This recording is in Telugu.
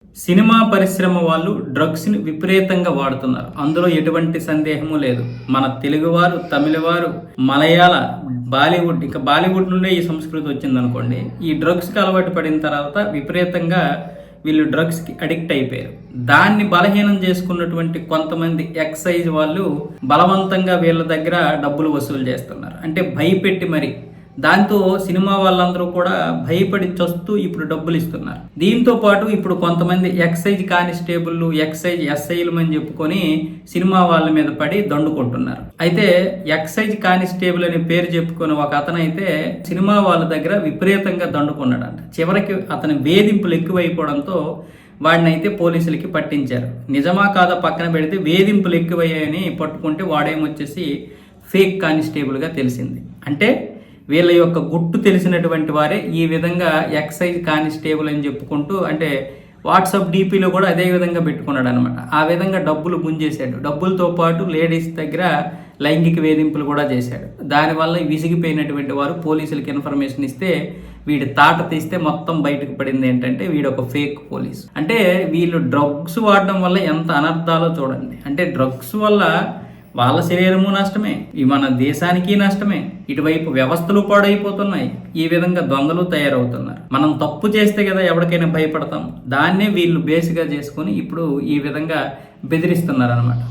సినిమా పరిశ్రమ వాళ్ళు డ్రగ్స్ని విపరీతంగా వాడుతున్నారు. అందులో ఎటువంటి సందేహము లేదు. మన తెలుగువారు, తమిళవారు, మలయాళ, బాలీవుడ్, ఇంకా బాలీవుడ్ నుండే ఈ సంస్కృతి వచ్చిందనుకోండి. ఈ డ్రగ్స్కి అలవాటు పడిన తర్వాత విపరీతంగా వీళ్ళు డ్రగ్స్కి అడిక్ట్ అయిపోయారు. దాన్ని బలహీనం చేసుకున్నటువంటి కొంతమంది ఎక్సైజ్ వాళ్ళు బలవంతంగా వీళ్ళ దగ్గర డబ్బులు వసూలు చేస్తున్నారు. అంటే భయపెట్టి మరి దాంతో సినిమా వాళ్ళందరూ కూడా భయపడి చస్తూ ఇప్పుడు డబ్బులు ఇస్తున్నారు. దీంతో పాటు ఇప్పుడు కొంతమంది ఎక్సైజ్ కానిస్టేబుల్, ఎక్సైజ్ ఎస్ఐలు అని చెప్పుకొని సినిమా వాళ్ళ మీద పడి దండుకుంటున్నారు. అయితే ఎక్సైజ్ కానిస్టేబుల్ అనే పేరు చెప్పుకొని ఒక అతనైతే సినిమా వాళ్ళ దగ్గర విపరీతంగా దండుకున్నాడంట. చివరికి అతని వేధింపులు ఎక్కువైపోవడంతో వాడిని అయితే పోలీసులకి పట్టించారు. నిజమా కాదా పక్కన పెడితే వేధింపులు ఎక్కువయ్యాయని పట్టుకుంటే వాడేమొచ్చేసి ఫేక్ కానిస్టేబుల్గా తెలిసింది. అంటే వీళ్ళ యొక్క గుట్టు తెలిసినటువంటి వారే ఈ విధంగా ఎక్సైజ్ కానిస్టేబుల్ అని చెప్పుకుంటూ, అంటే వాట్సాప్ డీపీలో కూడా అదే విధంగా పెట్టుకున్నాడు అనమాట. ఆ విధంగా డబ్బులు గుంజేశాడు. డబ్బులతో పాటు లేడీస్ దగ్గర లైంగిక వేధింపులు కూడా చేశాడు. దానివల్ల విసిగిపోయినటువంటి వారు పోలీసులకు ఇన్ఫర్మేషన్ ఇస్తే వీడి తాట తీస్తే మొత్తం బయటకు పడింది ఏంటంటే వీడు ఒక ఫేక్ పోలీస్. అంటే వీళ్ళు డ్రగ్స్ వాడడం వల్ల ఎంత అనర్థాలో చూడండి. అంటే డ్రగ్స్ వల్ల వాళ్ళ శరీరము నష్టమే, మన దేశానికి నష్టమే, ఇటువైపు వ్యవస్థలు పాడైపోతున్నాయి. ఈ విధంగా దొంగలు తయారవుతున్నారు. మనం తప్పు చేస్తే కదా ఎవరికైనా భయపడతాం. దాన్నే వీళ్ళు బేస్గా చేసుకొని ఇప్పుడు ఈ విధంగా బెదిరిస్తున్నారు అనమాట.